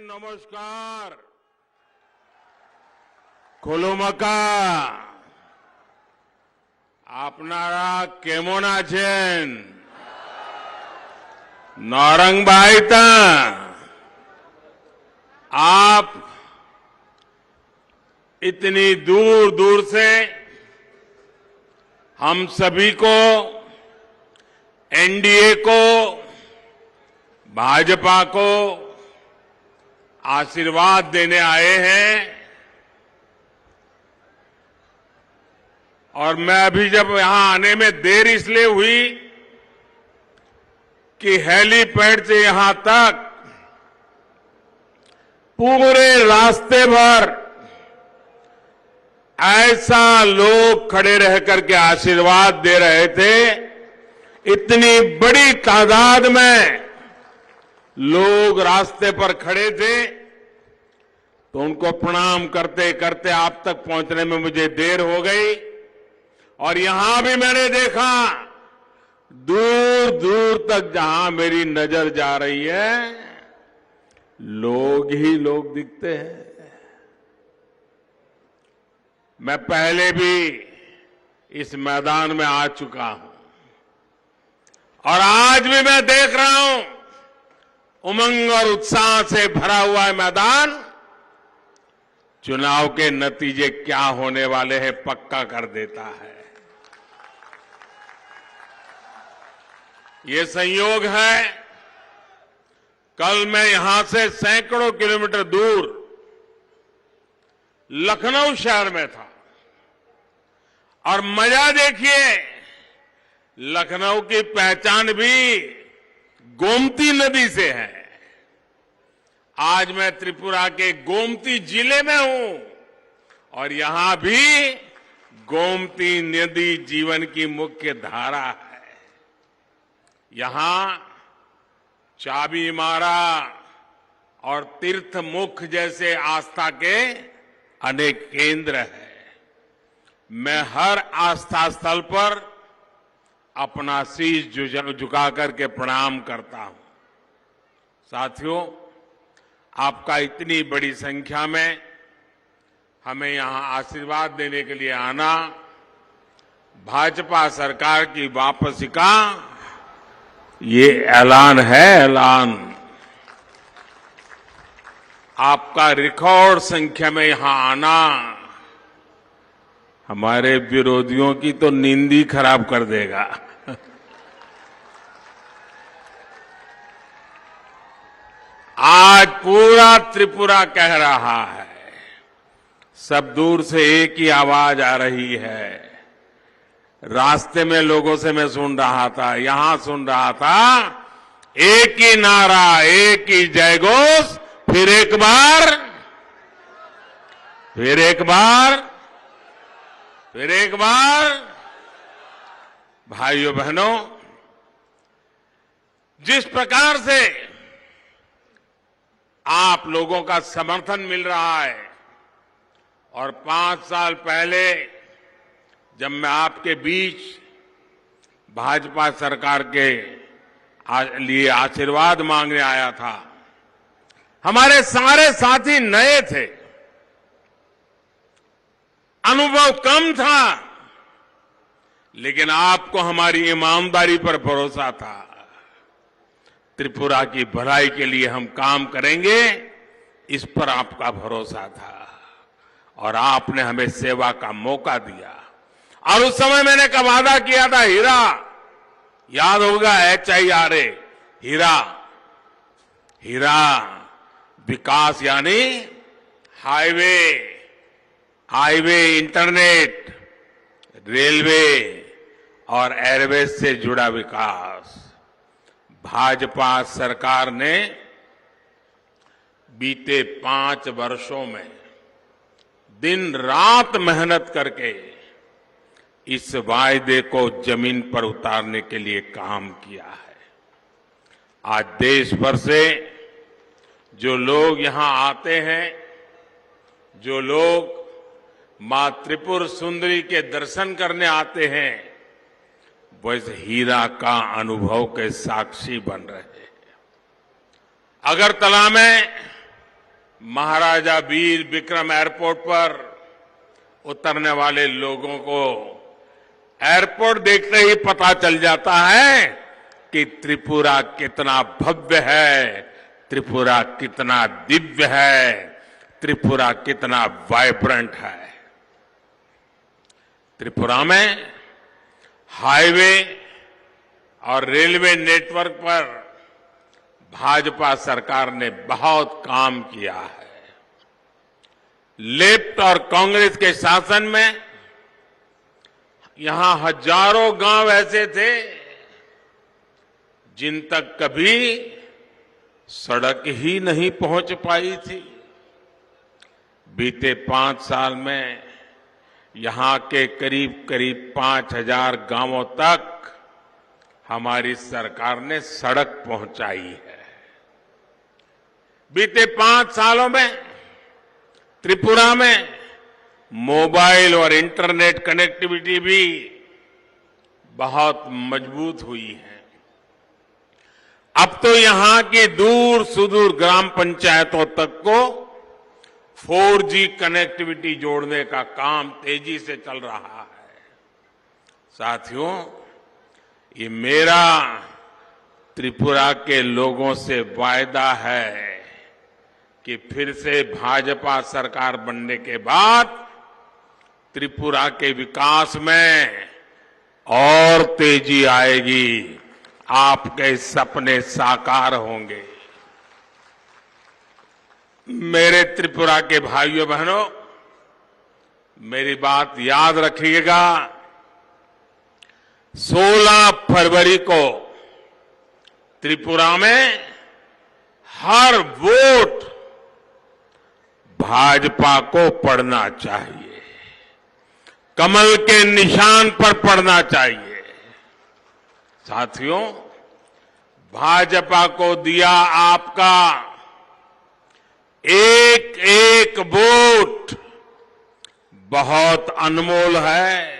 নমস্কার। খুলুমাকা, আপনারা কেমন আছেন? नौरंग भाई था, आप इतनी दूर दूर से हम सभी को, एनडीए को, भाजपा को आशीर्वाद देने आए हैं। और मैं अभी जब यहां आने में देर इसलिए हुई कि हेलीपैड से यहां तक पूरे रास्ते भर ऐसा लोग खड़े रह करके आशीर्वाद दे रहे थे। इतनी बड़ी तादाद में लोग रास्ते पर खड़े थे, तो उनको प्रणाम करते करते आप तक पहुंचने में मुझे देर हो गई। और यहां भी मैंने देखा, दूर दूर तक जहां मेरी नजर जा रही है, लोग ही लोग दिखते हैं। मैं पहले भी इस मैदान में आ चुका हूं और आज भी मैं देख रहा हूं, उमंग और उत्साह से भरा हुआ है मैदान। चुनाव के नतीजे क्या होने वाले हैं पक्का कर देता है। ये संयोग है, कल मैं यहां से सैकड़ों किलोमीटर दूर लखनऊ शहर में था और मजा देखिए, लखनऊ की पहचान भी गोमती नदी से है। आज मैं त्रिपुरा के गोमती जिले में हूं और यहां भी गोमती नदी जीवन की मुख्य धारा है। यहां चाबी मारा और तीर्थ मुख जैसे आस्था के अनेक केंद्र हैं। मैं हर आस्था स्थल पर अपना शीश झुका करके प्रणाम करता हूं। साथियों, आपका इतनी बड़ी संख्या में हमें यहां आशीर्वाद देने के लिए आना, भाजपा सरकार की वापसी का ये ऐलान है। ऐलान आपका रिकॉर्ड संख्या में यहां आना हमारे विरोधियों की तो नींद ही खराब कर देगा। आज पूरा त्रिपुरा कह रहा है, सब दूर से एक ही आवाज आ रही है। रास्ते में लोगों से मैं सुन रहा था, यहां सुन रहा था, एक ही नारा, एक ही जयघोष, फिर एक बार, फिर एक बार, फिर एक बार। भाइयों बहनों, जिस प्रकार से आप लोगों का समर्थन मिल रहा है और 5 साल पहले जब मैं आपके बीच भाजपा सरकार के लिए आशीर्वाद मांगने आया था, हमारे सारे साथी नए थे, अनुभव कम था, लेकिन आपको हमारी ईमानदारी पर भरोसा था। त्रिपुरा की भलाई के लिए हम काम करेंगे, इस पर आपका भरोसा था और आपने हमें सेवा का मौका दिया। और उस समय मैंने का वादा किया था, हीरा, याद होगा, HIRA, हीरा, हीरा विकास यानी हाईवे, हाईवे, इंटरनेट, रेलवे और एयरवेज से जुड़ा विकास। भाजपा सरकार ने बीते 5 वर्षों में दिन रात मेहनत करके इस वायदे को जमीन पर उतारने के लिए काम किया है। आज देश भर से जो लोग यहां आते हैं, जो लोग मां त्रिपुर सुंदरी के दर्शन करने आते हैं, वो इस हीरा का अनुभव के साक्षी बन रहे हैं। अगरतला में महाराजा वीर विक्रम एयरपोर्ट पर उतरने वाले लोगों को एयरपोर्ट देखते ही पता चल जाता है कि त्रिपुरा कितना भव्य है, त्रिपुरा कितना दिव्य है, त्रिपुरा कितना वाइब्रेंट है। त्रिपुरा में हाईवे और रेलवे नेटवर्क पर भाजपा सरकार ने बहुत काम किया है। लेफ्ट और कांग्रेस के शासन में यहां हजारों गांव ऐसे थे जिन तक कभी सड़क ही नहीं पहुंच पाई थी। बीते 5 साल में यहां के करीब करीब 5,000 गांवों तक हमारी सरकार ने सड़क पहुंचाई है। बीते 5 सालों में त्रिपुरा में मोबाइल और इंटरनेट कनेक्टिविटी भी बहुत मजबूत हुई है। अब तो यहां की दूर सुदूर ग्राम पंचायतों तक को 4G कनेक्टिविटी जोड़ने का काम तेजी से चल रहा है। साथियों, ये मेरा त्रिपुरा के लोगों से वायदा है कि फिर से भाजपा सरकार बनने के बाद त्रिपुरा के विकास में और तेजी आएगी, आपके सपने साकार होंगे। मेरे त्रिपुरा के भाइयों बहनों, मेरी बात याद रखिएगा। 16 फरवरी को त्रिपुरा में हर वोट भाजपा को पड़ना चाहिए, कमल के निशान पर पड़ना चाहिए। साथियों, भाजपा को दिया आपका एक एक वोट बहुत अनमोल है।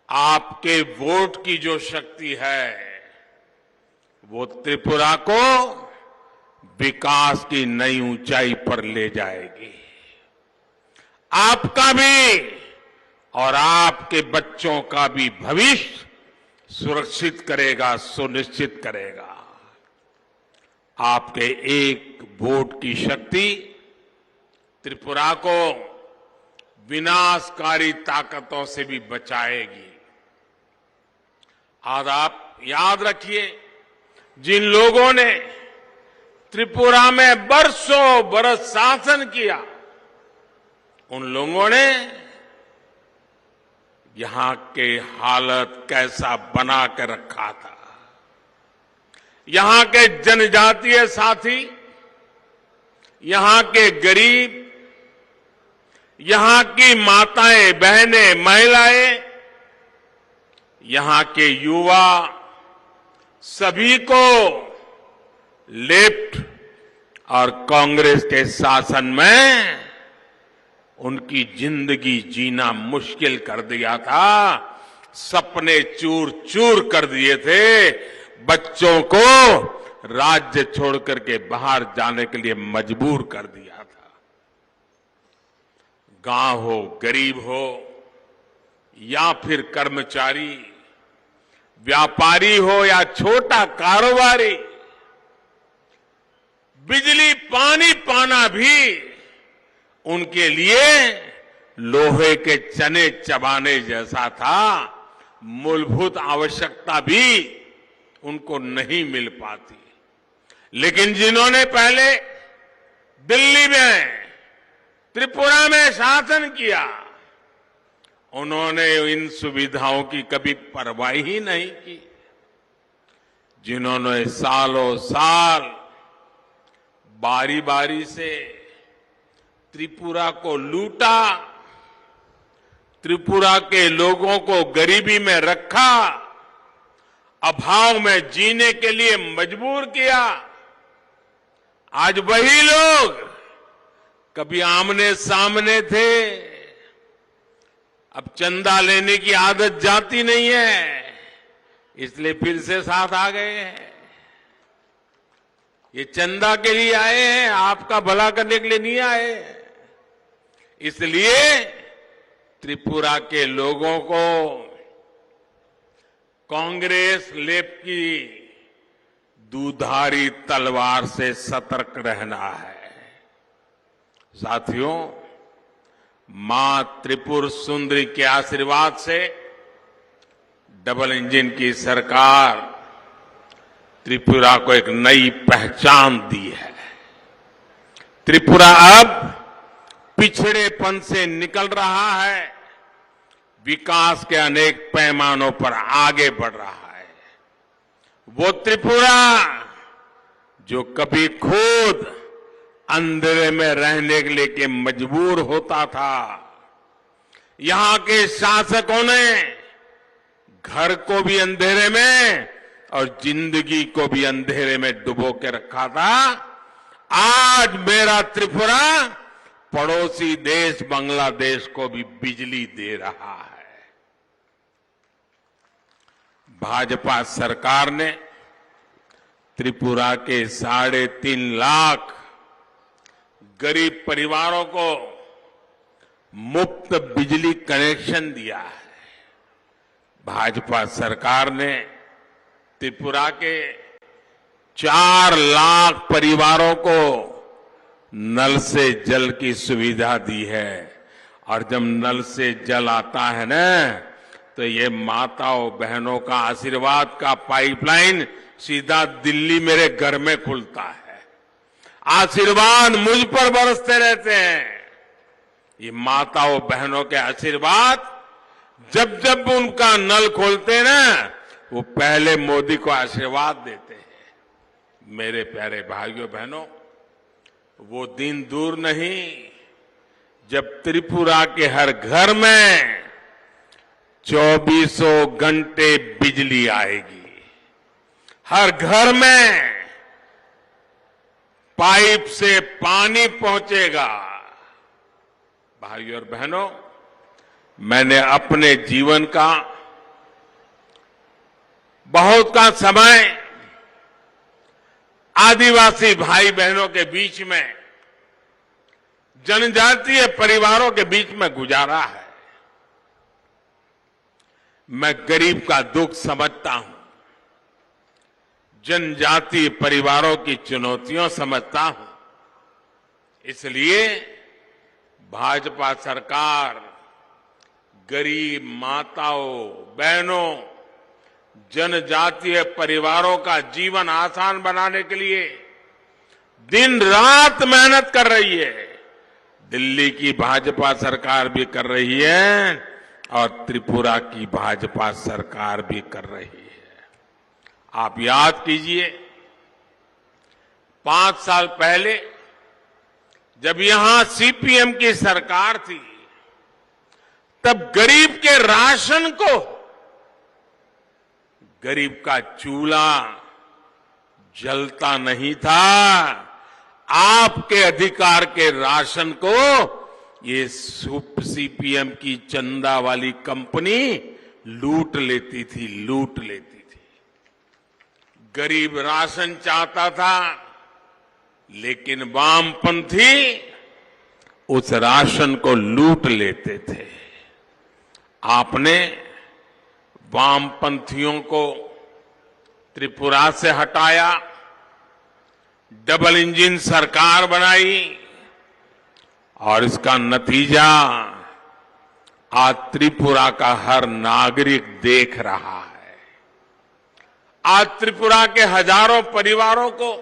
आपके वोट की जो शक्ति है वो त्रिपुरा को विकास की नई ऊंचाई पर ले जाएगी। आपका भी और आपके बच्चों का भी भविष्य सुरक्षित करेगा, सुनिश्चित करेगा। आपके एक वोट की शक्ति त्रिपुरा को विनाशकारी ताकतों से भी बचाएगी। आज आप याद रखिए, जिन लोगों ने त्रिपुरा में बरसों बरस शासन किया, उन लोगों ने यहां के हालत कैसा बना के रखा था। यहां के जनजातीय साथी, यहां के गरीब, यहां की माताएं, बहनें, महिलाएं, यहां के युवा, सभी को लेफ्ट और कांग्रेस के शासन में उनकी जिंदगी जीना मुश्किल कर दिया था। सपने चूर चूर कर दिए थे। बच्चों को राज्य छोड़कर के बाहर जाने के लिए मजबूर कर दिया था। गांव हो, गरीब हो या फिर कर्मचारी, व्यापारी हो या छोटा कारोबारी, बिजली पानी पाना भी उनके लिए लोहे के चने चबाने जैसा था। मूलभूत आवश्यकता भी उनको नहीं मिल पाती। लेकिन जिन्होंने पहले दिल्ली में, त्रिपुरा में शासन किया, उन्होंने इन सुविधाओं की कभी परवाह ही नहीं की। जिन्होंने सालों साल बारी बारी से त्रिपुरा को लूटा, त्रिपुरा के लोगों को गरीबी में रखा, अभाव में जीने के लिए मजबूर किया, आज वही लोग कभी आमने सामने थे, अब चंदा लेने की आदत जाती नहीं है, इसलिए फिर से साथ आ गए हैं। ये चंदा के लिए आए हैं, आपका भला करने के लिए नहीं आए। इसलिए त्रिपुरा के लोगों को कांग्रेस लेप की दुधारी तलवार से सतर्क रहना है। साथियों, मां त्रिपुर सुंदरी के आशीर्वाद से डबल इंजन की सरकार त्रिपुरा को एक नई पहचान दी है। त्रिपुरा अब पिछड़ेपन से निकल रहा है, विकास के अनेक पैमानों पर आगे बढ़ रहा है। वो त्रिपुरा जो कभी खुद अंधेरे में रहने के लिए मजबूर होता था, यहां के शासकों ने घर को भी अंधेरे में और जिंदगी को भी अंधेरे में डुबो के रखा था। आज मेरा त्रिपुरा पड़ोसी देश बांग्लादेश को भी बिजली दे रहा है। भाजपा सरकार ने त्रिपुरा के 3.5 लाख गरीब परिवारों को मुफ्त बिजली कनेक्शन दिया है। भाजपा सरकार ने त्रिपुरा के 4 लाख परिवारों को नल से जल की सुविधा दी है। और जब नल से जल आता है ना, तो ये माताओं बहनों का आशीर्वाद का पाइपलाइन सीधा दिल्ली मेरे घर में खुलता है। आशीर्वाद मुझ पर बरसते रहते हैं। ये माताओं बहनों के आशीर्वाद जब जब उनका नल खोलते ना, वो पहले मोदी को आशीर्वाद देते हैं। मेरे प्यारे भाइयों बहनों, वो दिन दूर नहीं जब त्रिपुरा के हर घर में 24 घंटे बिजली आएगी। हर घर में पाइप से पानी पहुंचेगा। भाइयों और बहनों, मैंने अपने जीवन का बहुत का समय आदिवासी भाई बहनों के बीच में, जनजातीय परिवारों के बीच में गुजारा है। मैं गरीब का दुख समझता हूं, जनजातीय परिवारों की चुनौतियां समझता हूं। इसलिए भाजपा सरकार गरीब माताओं बहनों, जनजातीय परिवारों का जीवन आसान बनाने के लिए दिन रात मेहनत कर रही है। दिल्ली की भाजपा सरकार भी कर रही है और त्रिपुरा की भाजपा सरकार भी कर रही है। आप याद कीजिए, 5 साल पहले जब यहां सीपीएम की सरकार थी, तब गरीब के राशन को, गरीब का चूल्हा जलता नहीं था। आपके अधिकार के राशन को ये सीपीएम की चंदा वाली कंपनी लूट लेती थी। गरीब राशन चाहता था, लेकिन वामपंथी उस राशन को लूट लेते थे। आपने वामपंथियों को त्रिपुरा से हटाया, डबल इंजन सरकार बनाई और इसका नतीजा आज त्रिपुरा का हर नागरिक देख रहा है। आज त्रिपुरा के हजारों परिवारों को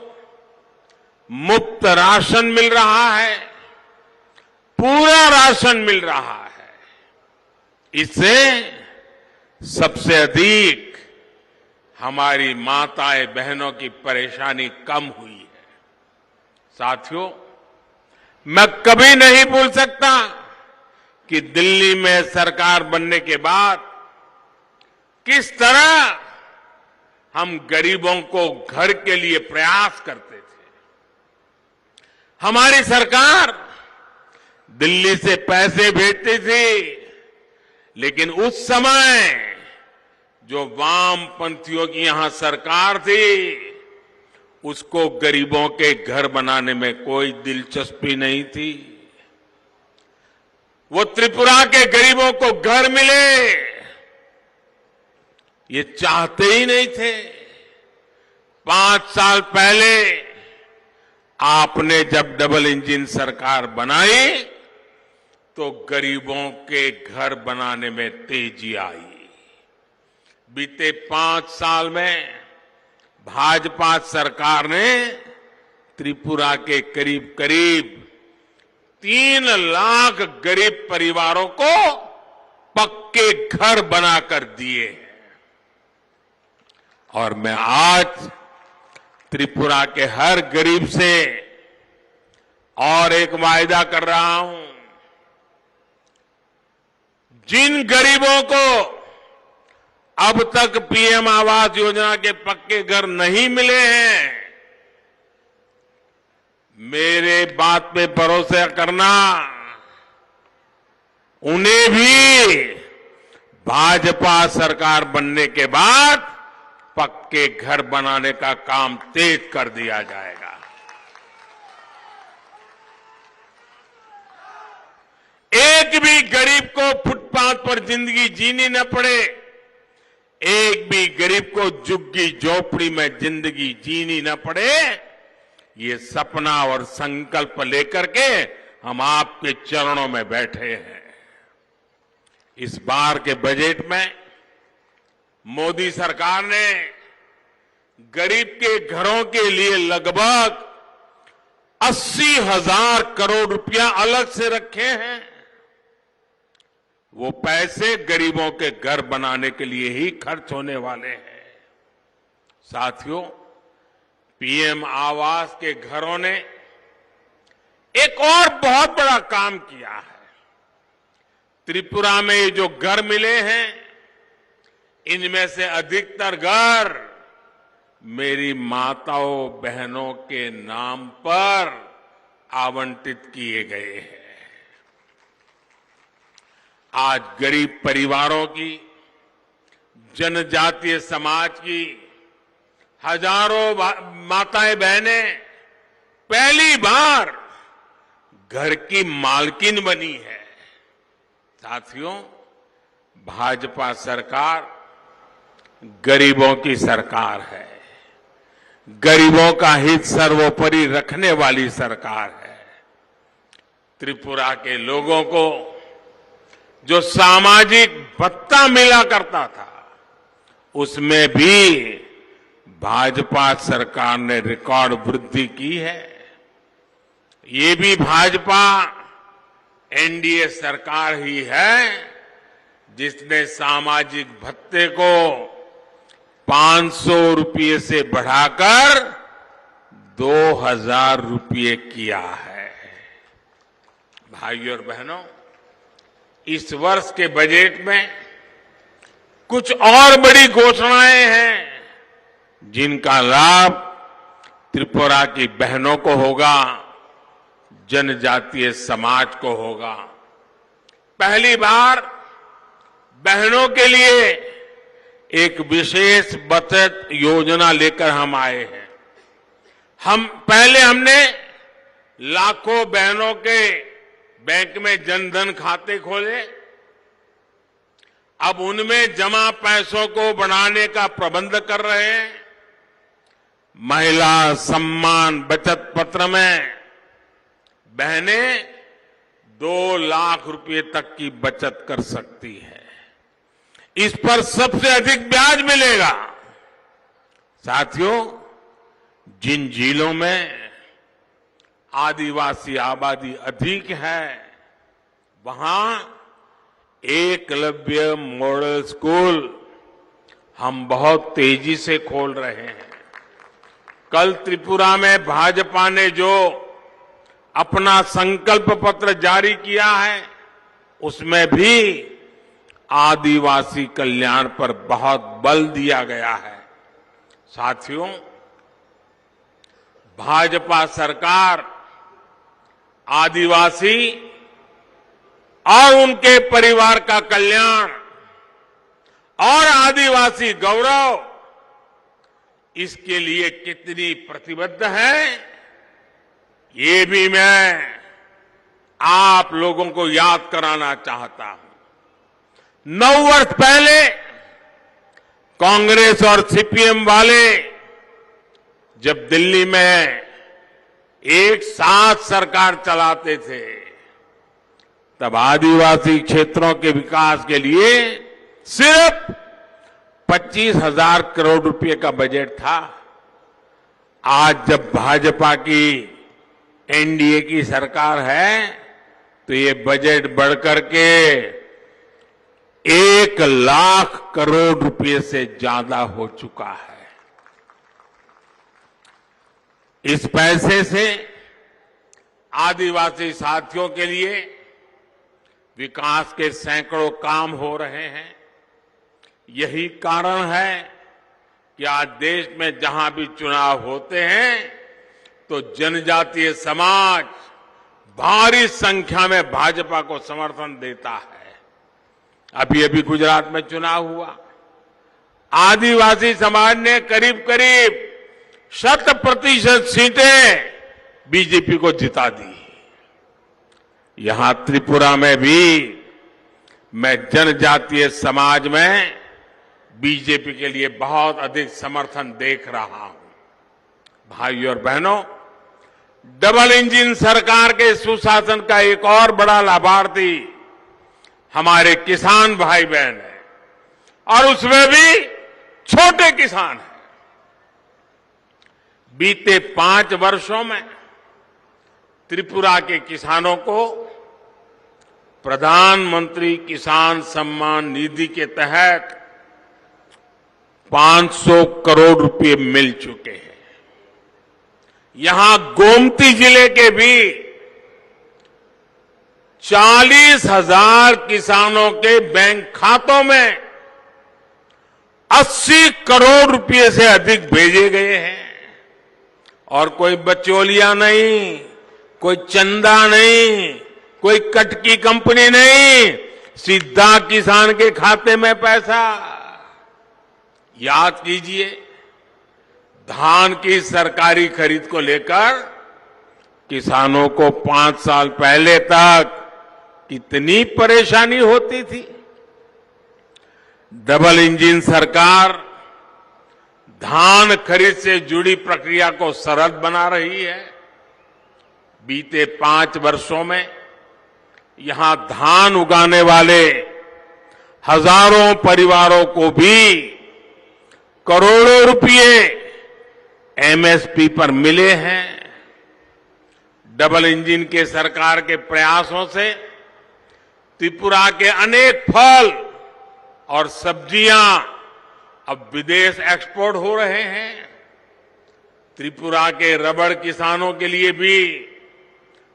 मुफ्त राशन मिल रहा है, पूरा राशन मिल रहा है। इससे सबसे अधिक हमारी माताएं बहनों की परेशानी कम हुई है। साथियों, मैं कभी नहीं भूल सकता कि दिल्ली में सरकार बनने के बाद किस तरह हम गरीबों को घर के लिए प्रयास करते थे। हमारी सरकार दिल्ली से पैसे भेजती थी, लेकिन उस समय जो वामपंथियों की यहां सरकार थी, उसको गरीबों के घर बनाने में कोई दिलचस्पी नहीं थी। वो त्रिपुरा के गरीबों को घर मिले ये चाहते ही नहीं थे। 5 साल पहले आपने जब डबल इंजन सरकार बनाई तो गरीबों के घर बनाने में तेजी आई। बीते 5 साल में भाजपा सरकार ने त्रिपुरा के करीब करीब 3 लाख गरीब परिवारों को पक्के घर बनाकर दिए हैं। और मैं आज त्रिपुरा के हर गरीब से और एक वायदा कर रहा हूं, जिन गरीबों को अब तक पीएम आवास योजना के पक्के घर नहीं मिले हैं, मेरे बात पे भरोसा करना, उन्हें भी भाजपा सरकार बनने के बाद पक्के घर बनाने का काम तेज कर दिया जाएगा। एक भी गरीब को फुटपाथ पर जिंदगी जीनी न पड़े, एक भी गरीब को झुग्गी झोपड़ी में जिंदगी जीनी न पड़े, ये सपना और संकल्प लेकर के हम आपके चरणों में बैठे हैं। इस बार के बजट में मोदी सरकार ने गरीब के घरों के लिए लगभग 80,000 करोड़ रुपया अलग से रखे हैं। वो पैसे गरीबों के घर बनाने के लिए ही खर्च होने वाले हैं। साथियों, पीएम आवास के घरों ने एक और बहुत बड़ा काम किया है। त्रिपुरा में ये जो घर मिले हैं, इनमें से अधिकतर घर मेरी माताओं बहनों के नाम पर आवंटित किए गए हैं। आज गरीब परिवारों की, जनजातीय समाज की हजारों माताएं बहनें पहली बार घर की मालकिन बनी है। साथियों, भाजपा सरकार गरीबों की सरकार है, गरीबों का हित सर्वोपरि रखने वाली सरकार है। त्रिपुरा के लोगों को जो सामाजिक भत्ता मिला करता था, उसमें भी भाजपा सरकार ने रिकॉर्ड वृद्धि की है। ये भी भाजपा एनडीए सरकार ही है जिसने सामाजिक भत्ते को 500 रुपये से बढ़ाकर 2,000 रुपये किया है। भाइयों और बहनों, इस वर्ष के बजट में कुछ और बड़ी घोषणाएं हैं जिनका लाभ त्रिपुरा की बहनों को होगा, जनजातीय समाज को होगा। पहली बार बहनों के लिए एक विशेष बचत योजना लेकर हम आए हैं। हमने लाखों बहनों के बैंक में जनधन खाते खोले। अब उनमें जमा पैसों को बढ़ाने का प्रबंध कर रहे हैं। महिला सम्मान बचत पत्र में बहनें 2 लाख रुपए तक की बचत कर सकती है। इस पर सबसे अधिक ब्याज मिलेगा। साथियों, जिन जिलों में आदिवासी आबादी अधिक है, वहां एकलव्य मॉडल स्कूल हम बहुत तेजी से खोल रहे हैं। कल त्रिपुरा में भाजपा ने जो अपना संकल्प पत्र जारी किया है, उसमें भी आदिवासी कल्याण पर बहुत बल दिया गया है। साथियों, भाजपा सरकार आदिवासी और उनके परिवार का कल्याण और आदिवासी गौरव, इसके लिए कितनी प्रतिबद्ध है, ये भी मैं आप लोगों को याद कराना चाहता हूं। 9 वर्ष पहले कांग्रेस और सीपीएम वाले जब दिल्ली में एक साथ सरकार चलाते थे, तब आदिवासी क्षेत्रों के विकास के लिए सिर्फ 25,000 करोड़ रुपए का बजट था। आज जब भाजपा की एनडीए की सरकार है, तो ये बजट बढ़कर के 1 लाख करोड़ रुपए से ज्यादा हो चुका है। इस पैसे से आदिवासी साथियों के लिए विकास के सैकड़ों काम हो रहे हैं। यही कारण है कि आज देश में जहां भी चुनाव होते हैं, तो जनजातीय समाज भारी संख्या में भाजपा को समर्थन देता है। अभी अभी गुजरात में चुनाव हुआ, आदिवासी समाज ने करीब करीब 100% सीटें बीजेपी को जिता दी। यहां त्रिपुरा में भी मैं जनजातीय समाज में बीजेपी के लिए बहुत अधिक समर्थन देख रहा हूं। भाइयों और बहनों, डबल इंजन सरकार के सुशासन का एक और बड़ा लाभार्थी हमारे किसान भाई बहन है, और उसमें भी छोटे किसान हैं। बीते 5 वर्षों में त्रिपुरा के किसानों को प्रधानमंत्री किसान सम्मान निधि के तहत 500 करोड़ रुपए मिल चुके हैं। यहां गोमती जिले के भी 40,000 किसानों के बैंक खातों में 80 करोड़ रुपए से अधिक भेजे गए हैं। और कोई बचौलिया नहीं, कोई चंदा नहीं, कोई कट की कंपनी नहीं, सीधा किसान के खाते में पैसा। याद कीजिए, धान की सरकारी खरीद को लेकर किसानों को 5 साल पहले तक कितनी परेशानी होती थी। डबल इंजन सरकार धान खरीद से जुड़ी प्रक्रिया को सरल बना रही है। बीते 5 वर्षों में यहां धान उगाने वाले हजारों परिवारों को भी करोड़ों रुपए एमएसपी पर मिले हैं। डबल इंजन के सरकार के प्रयासों से त्रिपुरा के अनेक फल और सब्जियां अब विदेश एक्सपोर्ट हो रहे हैं। त्रिपुरा के रबड़ किसानों के लिए भी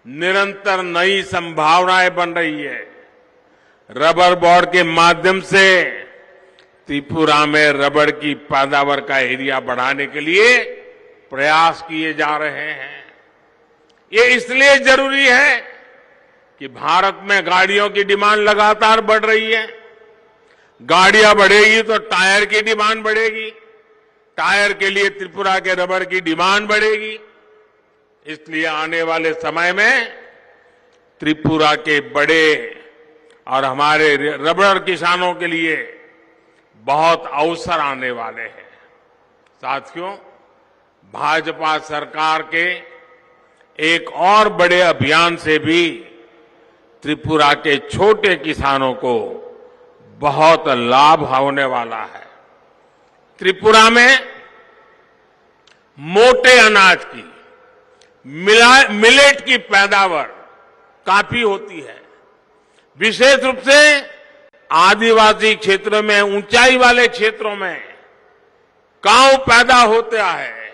निरंतर नई संभावनाएं बन रही है। रबर बोर्ड के माध्यम से त्रिपुरा में रबड़ की पैदावार का एरिया बढ़ाने के लिए प्रयास किए जा रहे हैं। ये इसलिए जरूरी है कि भारत में गाड़ियों की डिमांड लगातार बढ़ रही है। गाड़ियां बढ़ेगी तो टायर की डिमांड बढ़ेगी, टायर के लिए त्रिपुरा के रबड़ की डिमांड बढ़ेगी। इसलिए आने वाले समय में त्रिपुरा के बड़े और हमारे रबड़ किसानों के लिए बहुत अवसर आने वाले हैं। साथियों, भाजपा सरकार के एक और बड़े अभियान से भी त्रिपुरा के छोटे किसानों को बहुत लाभ होने वाला है। त्रिपुरा में मोटे अनाज की, मिलेट की पैदावार काफी होती है। विशेष रूप से आदिवासी क्षेत्रों में, ऊंचाई वाले क्षेत्रों में काव पैदा होता है।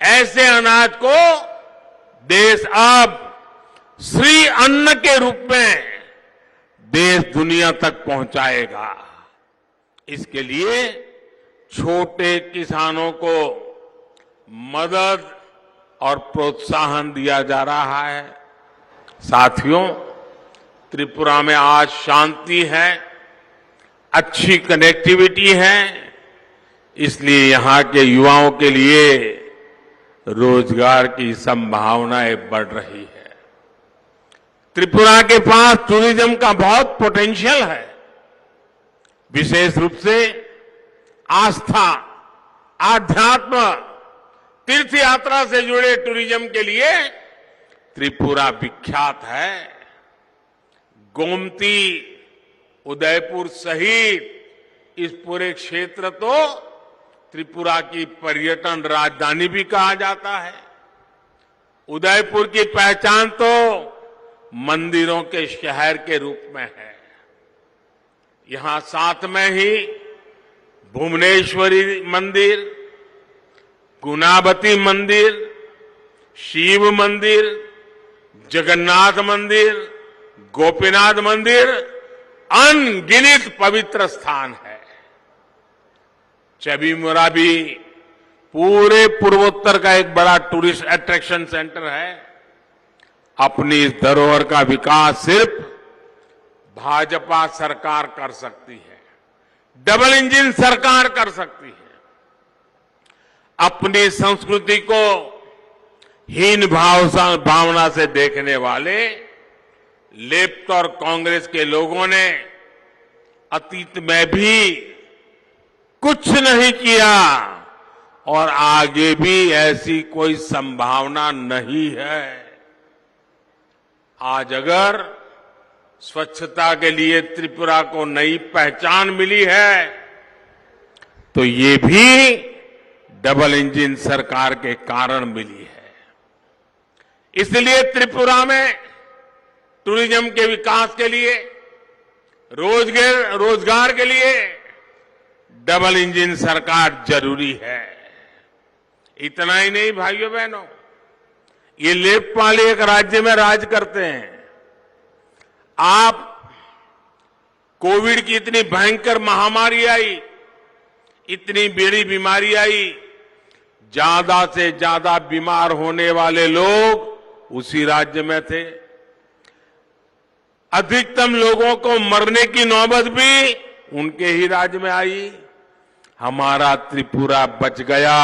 ऐसे अनाज को देश अब श्री अन्न के रूप में देश दुनिया तक पहुंचाएगा। इसके लिए छोटे किसानों को मदद और प्रोत्साहन दिया जा रहा है। साथियों, त्रिपुरा में आज शांति है, अच्छी कनेक्टिविटी है। इसलिए यहां के युवाओं के लिए रोजगार की संभावनाएं बढ़ रही है। त्रिपुरा के पास टूरिज्म का बहुत पोटेंशियल है। विशेष रूप से आस्था, आध्यात्म, तीर्थ यात्रा से जुड़े टूरिज्म के लिए त्रिपुरा विख्यात है। गोमती, उदयपुर सहित इस पूरे क्षेत्र तो त्रिपुरा की पर्यटन राजधानी भी कहा जाता है। उदयपुर की पहचान तो मंदिरों के शहर के रूप में है। यहां साथ में ही भुवनेश्वरी मंदिर, गुनावती मंदिर, शिव मंदिर, जगन्नाथ मंदिर, गोपीनाथ मंदिर, अनगिनत पवित्र स्थान है। चबीमुरा भी पूरे पूर्वोत्तर का एक बड़ा टूरिस्ट अट्रैक्शन सेंटर है। अपनी इस धरोहर का विकास सिर्फ भाजपा सरकार कर सकती है, डबल इंजन सरकार कर सकती है। अपनी संस्कृति को हीन भावना से देखने वाले लेफ्ट और कांग्रेस के लोगों ने अतीत में भी कुछ नहीं किया और आगे भी ऐसी कोई संभावना नहीं है। आज अगर स्वच्छता के लिए त्रिपुरा को नई पहचान मिली है तो ये भी डबल इंजन सरकार के कारण मिली है। इसलिए त्रिपुरा में टूरिज्म के विकास के लिए, रोजगार के लिए डबल इंजन सरकार जरूरी है। इतना ही नहीं भाइयों बहनों, ये लेफ्ट वाले एक राज्य में राज करते हैं। आप कोविड की इतनी भयंकर महामारी आई, इतनी बड़ी बीमारी आई, ज्यादा से ज्यादा बीमार होने वाले लोग उसी राज्य में थे। अधिकतम लोगों को मरने की नौबत भी उनके ही राज्य में आई। हमारा त्रिपुरा बच गया।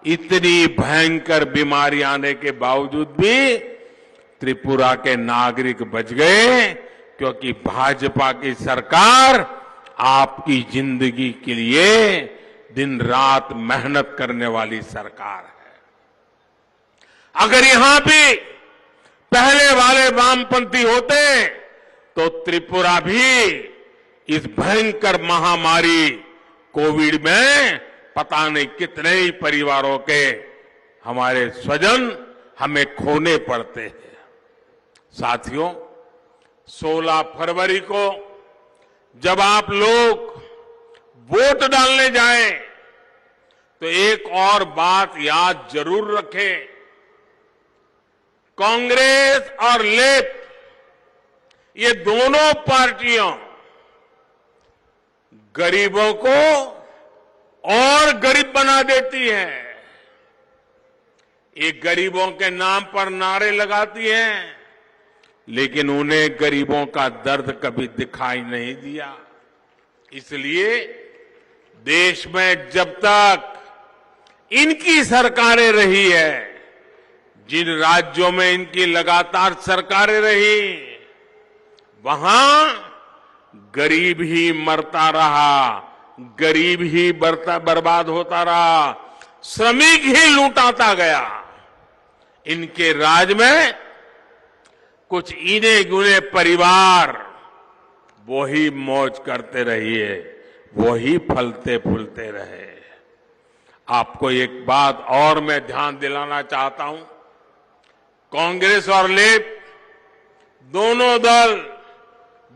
इतनी भयंकर बीमारी आने के बावजूद भी त्रिपुरा के नागरिक बच गए, क्योंकि भाजपा की सरकार आपकी जिंदगी के लिए दिन रात मेहनत करने वाली सरकार है। अगर यहां भी पहले वाले वामपंथी होते तो त्रिपुरा भी इस भयंकर महामारी कोविड में पता नहीं कितने ही परिवारों के हमारे स्वजन हमें खोने पड़ते हैं। साथियों, 16 फरवरी को जब आप लोग वोट डालने जाएं तो एक और बात याद जरूर रखें। कांग्रेस और लेफ्ट ये दोनों पार्टियां गरीबों को और गरीब बना देती हैं। ये गरीबों के नाम पर नारे लगाती हैं, लेकिन उन्हें गरीबों का दर्द कभी दिखाई नहीं दिया। इसलिए देश में जब तक इनकी सरकारें रही है, जिन राज्यों में इनकी लगातार सरकारें रही, वहां गरीब ही मरता रहा, गरीब ही बर्बाद होता रहा, श्रमिक ही लूटाता गया। इनके राज में कुछ इने गुने परिवार वो ही मौज करते रहिए, वो ही फलते फूलते रहे। आपको एक बात और मैं ध्यान दिलाना चाहता हूं। कांग्रेस और लेफ्ट दोनों दल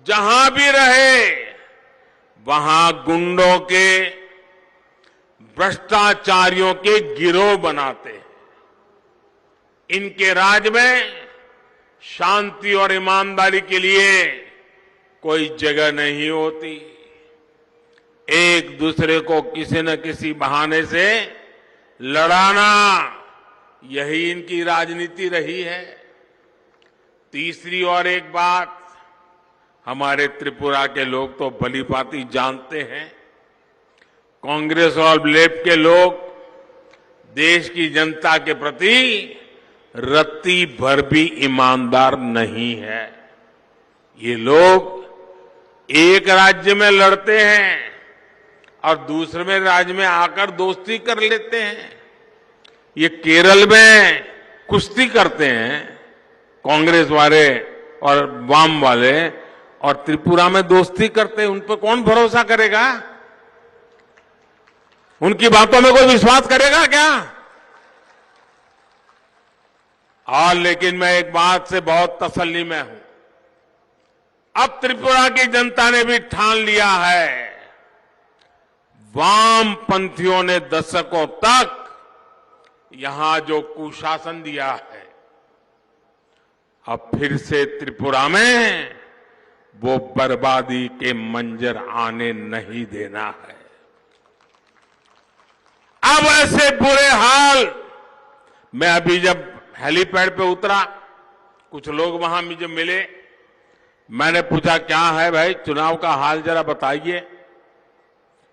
जहां भी रहे वहां गुंडों के, भ्रष्टाचारियों के गिरोह बनाते हैं। इनके राज में शांति और ईमानदारी के लिए कोई जगह नहीं होती। एक दूसरे को किसी न किसी बहाने से लड़ाना, यही इनकी राजनीति रही है। तीसरी और एक बात हमारे त्रिपुरा के लोग तो भलीभांति जानते हैं। कांग्रेस और लेफ्ट के लोग देश की जनता के प्रति रत्ती भर भी ईमानदार नहीं है। ये लोग एक राज्य में लड़ते हैं और दूसरे में राज्य में आकर दोस्ती कर लेते हैं। ये केरल में कुश्ती करते हैं कांग्रेस वाले और वाम वाले, और त्रिपुरा में दोस्ती करते हैं। उन पर कौन भरोसा करेगा? उनकी बातों में कोई विश्वास करेगा क्या? और लेकिन मैं एक बात से बहुत तसल्ली में हूं, अब त्रिपुरा की जनता ने भी ठान लिया है। वामपंथियों ने दशकों तक यहां जो कुशासन दिया है, अब फिर से त्रिपुरा में वो बर्बादी के मंजर आने नहीं देना है। अब ऐसे बुरे हाल, मैं अभी जब हेलीपैड पे उतरा, कुछ लोग वहां मुझे मिले, मैंने पूछा क्या है भाई चुनाव का हाल जरा बताइए।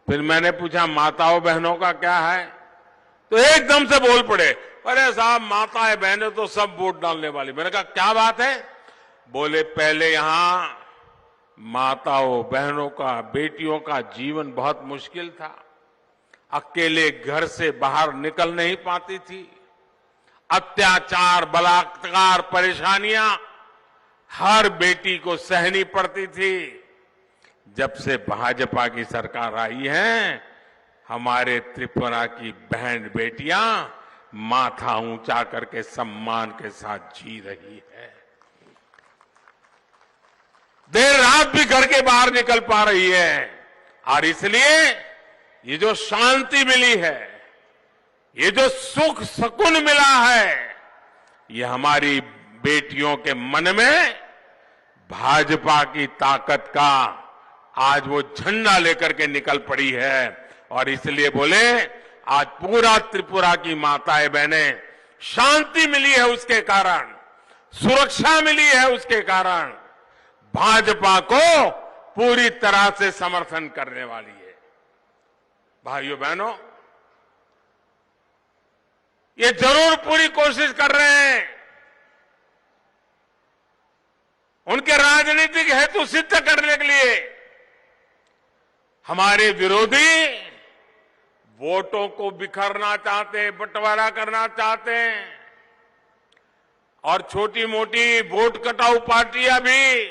फिर मैंने पूछा माताओं बहनों का क्या है, तो एकदम से बोल पड़े, अरे साहब माताएं बहनें तो सब वोट डालने वाली। मैंने कहा क्या बात है? बोले पहले यहां माताओं बहनों का, बेटियों का जीवन बहुत मुश्किल था, अकेले घर से बाहर निकल नहीं पाती थी, अत्याचार बलात्कार परेशानियां हर बेटी को सहनी पड़ती थी। जब से भाजपा की सरकार आई है, हमारे त्रिपुरा की बहन बेटियां माथा ऊंचा करके सम्मान के साथ जी रही है, देर रात भी घर के बाहर निकल पा रही है। और इसलिए ये जो शांति मिली है, ये जो सुख सुकून मिला है, ये हमारी बेटियों के मन में भाजपा की ताकत का आज वो झंडा लेकर के निकल पड़ी है। और इसलिए बोले आज पूरा त्रिपुरा की माताएं बहनें, शांति मिली है उसके कारण, सुरक्षा मिली है उसके कारण, भाजपा को पूरी तरह से समर्थन करने वाली है। भाइयों बहनों, ये जरूर पूरी कोशिश कर रहे हैं उनके राजनीतिक हेतु सिद्ध करने के लिए। हमारे विरोधी वोटों को बिखरना चाहते हैं, बंटवारा करना चाहते हैं, और छोटी मोटी वोट कटाऊ पार्टियां भी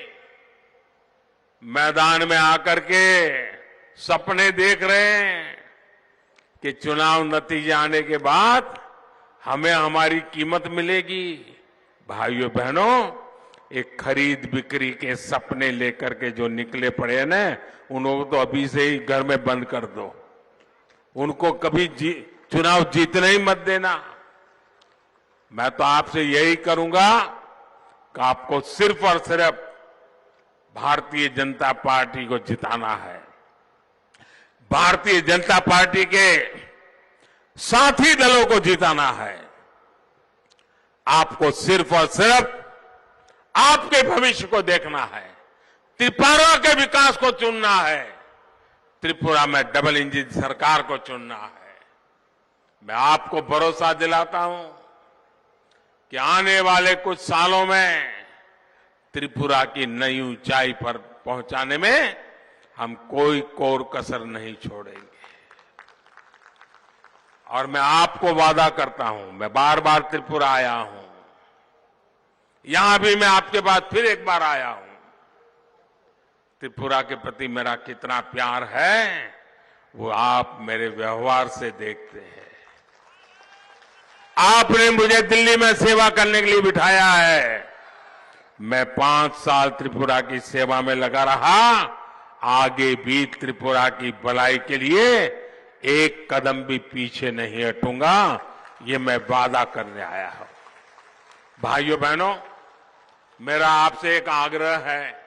मैदान में आकर के सपने देख रहे हैं कि चुनाव नतीजे आने के बाद हमें हमारी कीमत मिलेगी। भाइयों बहनों, एक खरीद बिक्री के सपने लेकर के जो निकले पड़े हैं ना, उनको तो अभी से ही घर में बंद कर दो। उनको कभी चुनाव जीतने ही मत देना। मैं तो आपसे यही करूंगा कि आपको सिर्फ और सिर्फ भारतीय जनता पार्टी को जिताना है। भारतीय जनता पार्टी के साथी दलों को जिताना है। आपको सिर्फ और सिर्फ आपके भविष्य को देखना है, त्रिपुरा के विकास को चुनना है, त्रिपुरा में डबल इंजन सरकार को चुनना है। मैं आपको भरोसा दिलाता हूं कि आने वाले कुछ सालों में त्रिपुरा की नई ऊंचाई पर पहुंचाने में हम कोई कोर कसर नहीं छोड़ेंगे। और मैं आपको वादा करता हूं, मैं बार बार त्रिपुरा आया हूं, यहां भी मैं आपके पास फिर एक बार आया हूं। त्रिपुरा के प्रति मेरा कितना प्यार है वो आप मेरे व्यवहार से देखते हैं। आपने मुझे दिल्ली में सेवा करने के लिए बिठाया है, मैं 5 साल त्रिपुरा की सेवा में लगा रहा, आगे भी त्रिपुरा की भलाई के लिए एक कदम भी पीछे नहीं हटूंगा, ये मैं वादा करने आया हूं। भाइयों बहनों, मेरा आपसे एक आग्रह है,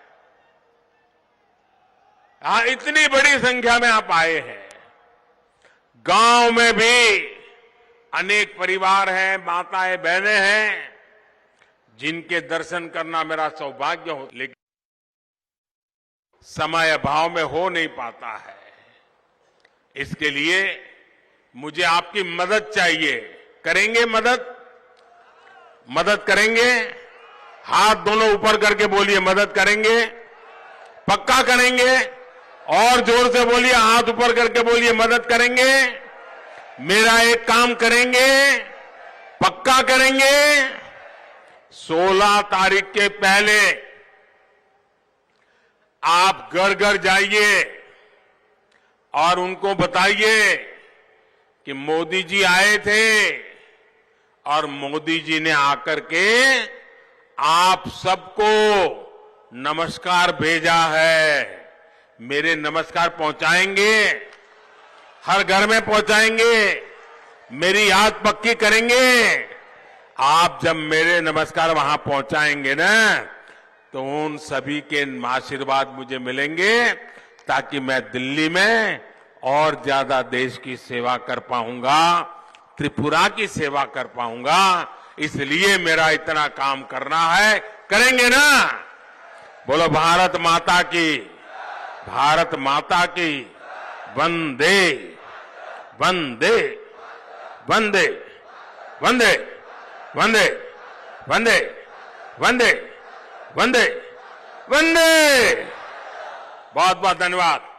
इतनी बड़ी संख्या में आप आए हैं, गांव में भी अनेक परिवार हैं, माताएं बहनें हैं जिनके दर्शन करना मेरा सौभाग्य हो, लेकिन समय अभाव में हो नहीं पाता है। इसके लिए मुझे आपकी मदद चाहिए। करेंगे मदद? मदद करेंगे? हाथ दोनों ऊपर करके बोलिए, मदद करेंगे? पक्का करेंगे? और जोर से बोलिए, हाथ ऊपर करके बोलिए, मदद करेंगे? मेरा एक काम करेंगे? पक्का करेंगे? 16 तारीख के पहले आप घर घर जाइए और उनको बताइए कि मोदी जी आए थे और मोदी जी ने आकर के आप सबको नमस्कार भेजा है। मेरे नमस्कार पहुंचाएंगे? हर घर में पहुंचाएंगे? मेरी याद पक्की करेंगे? आप जब मेरे नमस्कार वहां पहुंचाएंगे ना, तो उन सभी के आशीर्वाद मुझे मिलेंगे, ताकि मैं दिल्ली में और ज्यादा देश की सेवा कर पाऊंगा, त्रिपुरा की सेवा कर पाऊंगा। इसलिए मेरा इतना काम करना है। करेंगे ना? बोलो भारत माता की, भारत माता की। वंदे वंदे वंदे वंदे वंदे वंदे वंदे वंदे वंदे। बहुत बहुत धन्यवाद।